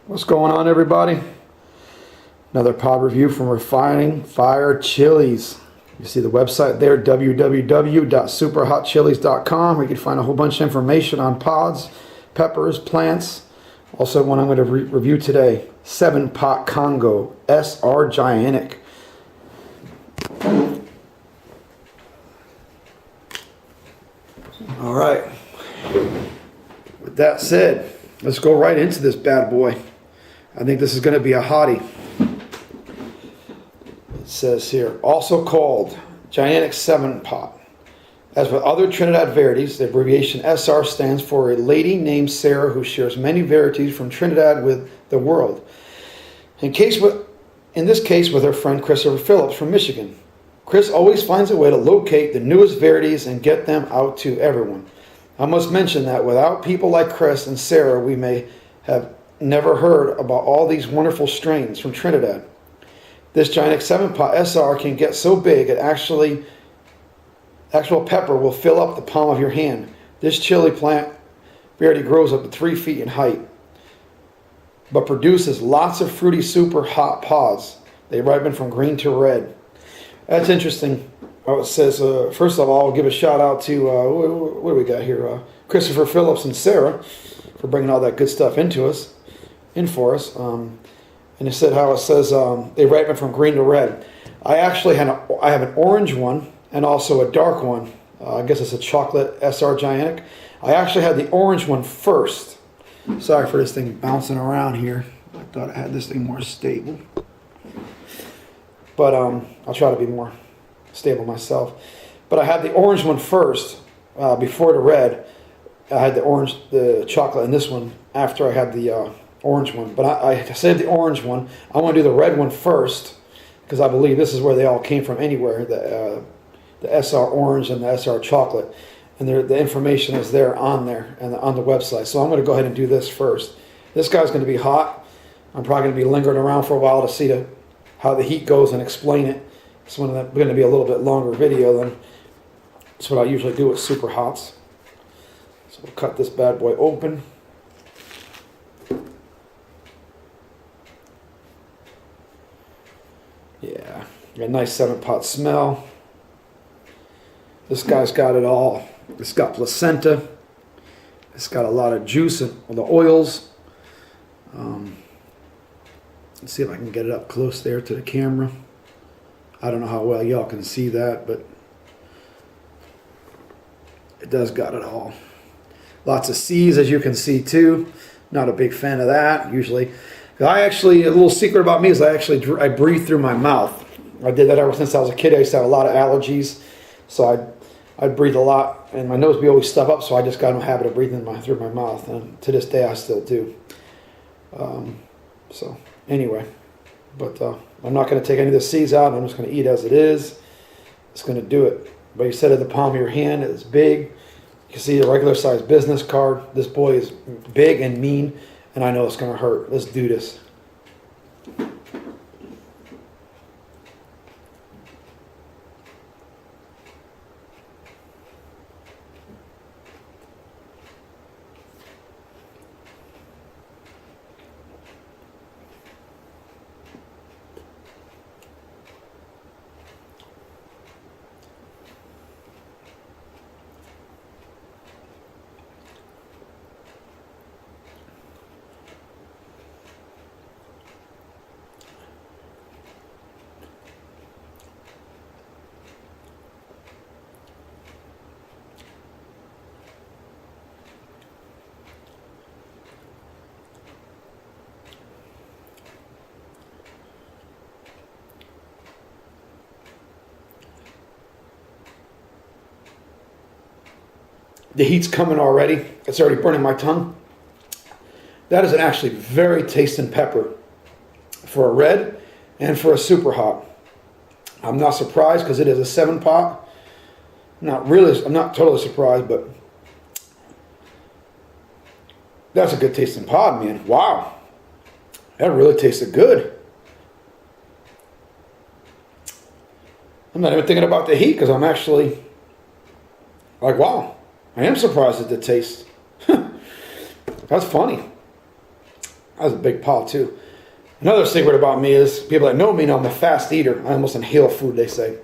What's going on, everybody? Another pod review from Refining Fire Chiles. You see the website there, www.superhotchiles.com, where you can find a whole bunch of information on pods, peppers, plants. Also, one I'm going to review today, 7-pot Congo SR Gigantic. All right. With that said, let's go right into this bad boy. I think this is going to be a hottie. It says here, also called Gigantic 7-pot. As with other Trinidad varieties, the abbreviation SR stands for a lady named Sarah who shares many varieties from Trinidad with the world. In this case with her friend Christopher Phillips from Michigan. Chris always finds a way to locate the newest varieties and get them out to everyone. I must mention that without people like Chris and Sarah, we may have never heard about all these wonderful strains from Trinidad. This Gigantic 7-pot SR can get so big it actual pepper will fill up the palm of your hand. This chili plant variety grows up to 3 feet in height, but produces lots of fruity, super hot pods. They ripen from green to red. That's interesting. It says, first of all, I'll give a shout out to, what do we got here? Christopher Phillips and Sarah for bringing all that good stuff in for us. And it said how it says they ripen from green to red. I actually I have an orange one and also a dark one. I guess it's a chocolate SR Gigantic. I actually had the orange one first. Sorry for this thing bouncing around here. I thought I had this thing more stable. But I'll try to be more stable myself. But I had the orange one first before the red. I had the chocolate in this one after I had the orange one. But I saved the orange one. I want to do the red one first because I believe this is where they all came from anywhere. The SR orange and the SR chocolate. And the information is there on the website. So I'm going to go ahead and do this first. This guy's going to be hot. I'm probably going to be lingering around for a while to see how the heat goes and explain it. It's going to be a little bit longer video than that's what I usually do with super hots. So we'll cut this bad boy open. Yeah, got a nice 7-pot smell. This guy's got it all. It's got placenta. It's got a lot of juice and the oils. Let's see if I can get it up close there to the camera. I don't know how well y'all can see that, but it does got it all. Lots of C's, as you can see too. Not a big fan of that usually. A little secret about me is I breathe through my mouth. I did that ever since I was a kid. I used to have a lot of allergies, so I'd breathe a lot, and my nose would always stuff up, so I just got in the habit of breathing through my mouth, and to this day I still do. So anyway, but I'm not going to take any of the seeds out. I'm just going to eat as it is. It's going to do it. But you said at the palm of your hand, it's big. You can see the regular size business card. This boy is big and mean, and I know it's going to hurt. Let's do this. The heat's coming already. It's already burning my tongue. That is an actually very tasting pepper for a red and for a super hot. I'm not surprised because it is a 7-pot. I'm not totally surprised, but that's a good tasting pod, man. Wow. That really tasted good. I'm not even thinking about the heat because I'm actually like, wow, I am surprised at the taste. That's funny. That was a big pot too. Another secret about me is people that know me know I'm a fast eater. I almost inhale food, they say.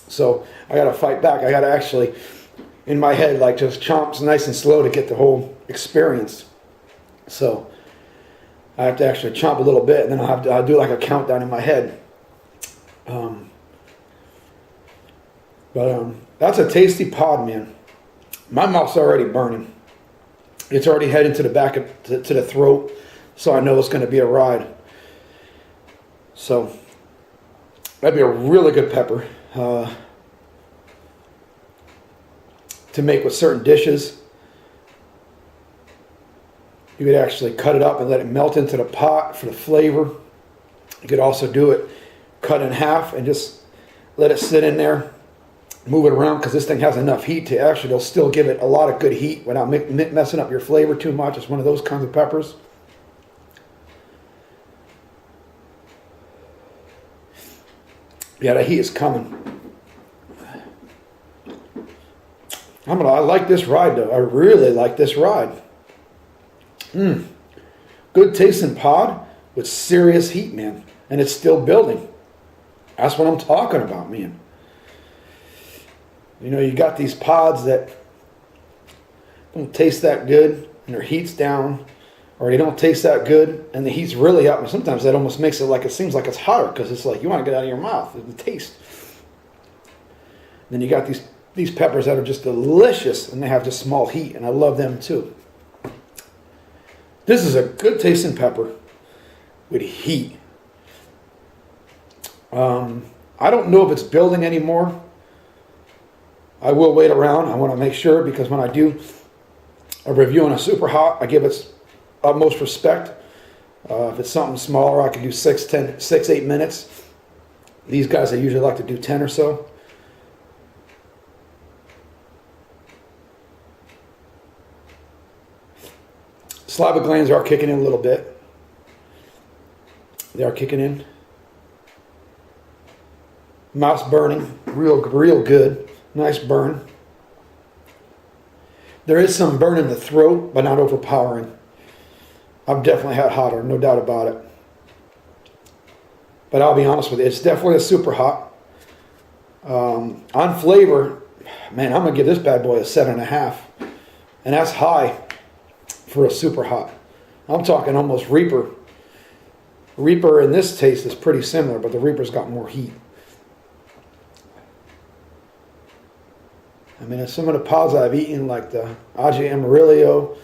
So I got to fight back. I got to actually, in my head, like just chomp nice and slow to get the whole experience. So I have to actually chomp a little bit, and then I'll do like a countdown in my head. That's a tasty pod, man. My mouth's already burning. It's already heading to the back to the throat, so I know it's going to be a ride. So that'd be a really good pepper to make with certain dishes. You could actually cut it up and let it melt into the pot for the flavor. You could also do it cut in half and just let it sit in there. Move it around because this thing has enough heat to actually, it'll still give it a lot of good heat without messing up your flavor too much. It's one of those kinds of peppers. Yeah, the heat is coming. I like this ride though. I really like this ride. Good tasting pod with serious heat, man. And it's still building. That's what I'm talking about, man. You know, you got these pods that don't taste that good and their heat's down, or they don't taste that good and the heat's really up. And sometimes that almost makes it like it seems like it's hotter because it's like you want to get out of your mouth, the taste. And then you got these peppers that are just delicious and they have just small heat, and I love them too. This is a good tasting pepper with heat. I don't know if it's building anymore. I will wait around. I want to make sure, because when I do a review on a super hot, I give its utmost respect. If it's something smaller, I can do 6-8 minutes. These guys, I usually like to do 10 or so. Saliva glands are kicking in a little bit. They are kicking in. Mouth's burning, real good. Nice burn. There is some burn in the throat, but not overpowering. I've definitely had hotter, no doubt about it. But I'll be honest with you, it's definitely a super hot. On flavor, man, I'm going to give this bad boy a 7.5. And that's high for a super hot. I'm talking almost Reaper. Reaper in this taste is pretty similar, but the Reaper's got more heat. I mean, some of the pods I've eaten, like the Aji Amarillo,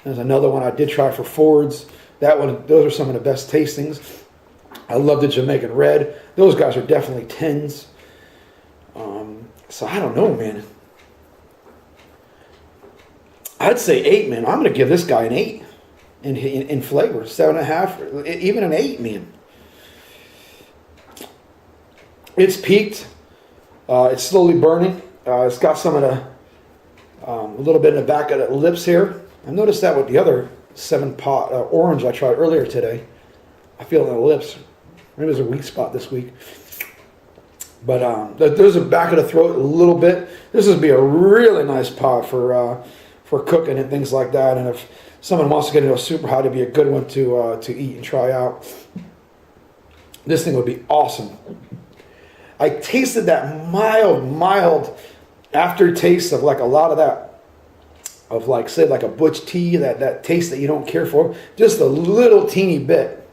there's another one I did try for Fords. That one, those are some of the best tastings. I love the Jamaican Red. Those guys are definitely 10s. So I don't know, man. I'd say 8, man. I'm going to give this guy an 8 in flavor. 7.5, even an 8, man. It's peaked. It's slowly burning. It's got some of the, a little bit in the back of the lips here. I noticed that with the other 7-pot orange I tried earlier today. I feel it in the lips. Maybe there's a weak spot this week. But there's a back of the throat a little bit. This would be a really nice pot for cooking and things like that. And if someone wants to get into a super hot, it'd be a good one to eat and try out. This thing would be awesome. I tasted that mild aftertaste of like a lot of that, of like, say, like a Butch tea, that taste that you don't care for. Just a little teeny bit.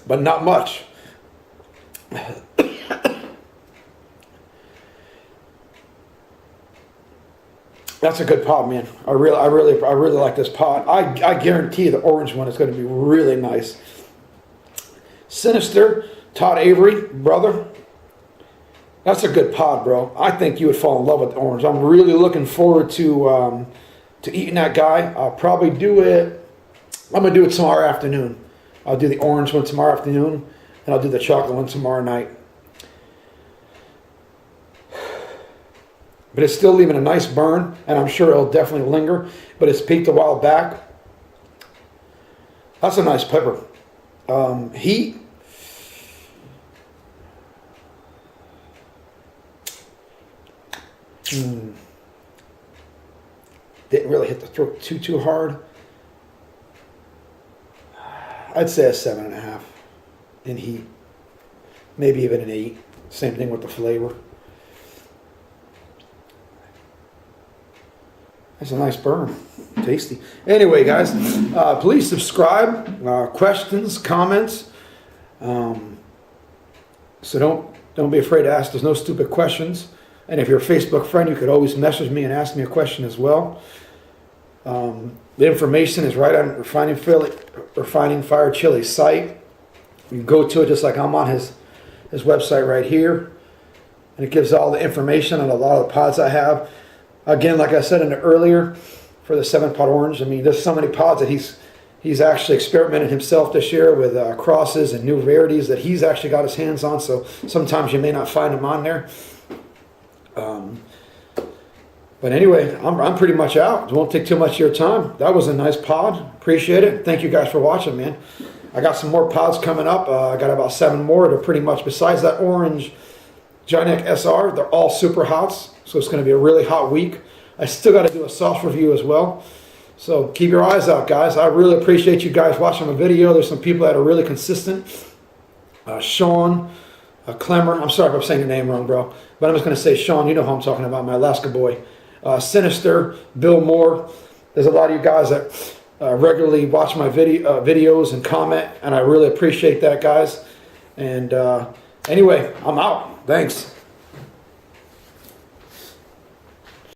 But not much. That's a good pod, man. I really like this pod. I guarantee the orange one is going to be really nice. Sinister, Todd Avery, brother. That's a good pod, bro. I think you would fall in love with the orange. I'm really looking forward to eating that guy. I'll probably do it. I'm gonna do it tomorrow afternoon. I'll do the orange one tomorrow afternoon, and I'll do the chocolate one tomorrow night. But it's still leaving a nice burn, and I'm sure it'll definitely linger. But it's peaked a while back. That's a nice pepper. Heat. Didn't really hit the throat too hard. I'd say a 7.5 in heat. Maybe even an 8. Same thing with the flavor. That's a nice burn. Tasty. Anyway, guys, please subscribe. Questions, comments. So don't be afraid to ask. There's no stupid questions. And if you're a Facebook friend, you could always message me and ask me a question as well. The information is right on Refining Fire Chile's site. You can go to it just like I'm on his website right here. And it gives all the information on a lot of the pods I have. Again, like I said in the earlier, for the 7-pot orange, I mean, there's so many pods that he's actually experimented himself this year with crosses and new rarities that he's actually got his hands on. So sometimes you may not find them on there. But anyway, I'm pretty much out. It won't take too much of your time. That was a nice pod. Appreciate it. Thank you guys for watching, man. I got some more pods coming up. I got about 7 more. They're pretty much, besides that orange Gigantic SR, they're all super hots. So it's going to be a really hot week. I still got to do a sauce review as well. So keep your eyes out, guys. I really appreciate you guys watching my video. There's some people that are really consistent. Sean, Clemmer. I'm sorry if I'm saying your name wrong, bro. But I'm just going to say Sean. You know who I'm talking about, my Alaska boy. Sinister, Bill Moore. There's a lot of you guys that regularly watch my videos and comment, and I really appreciate that, guys. And anyway, I'm out. Thanks.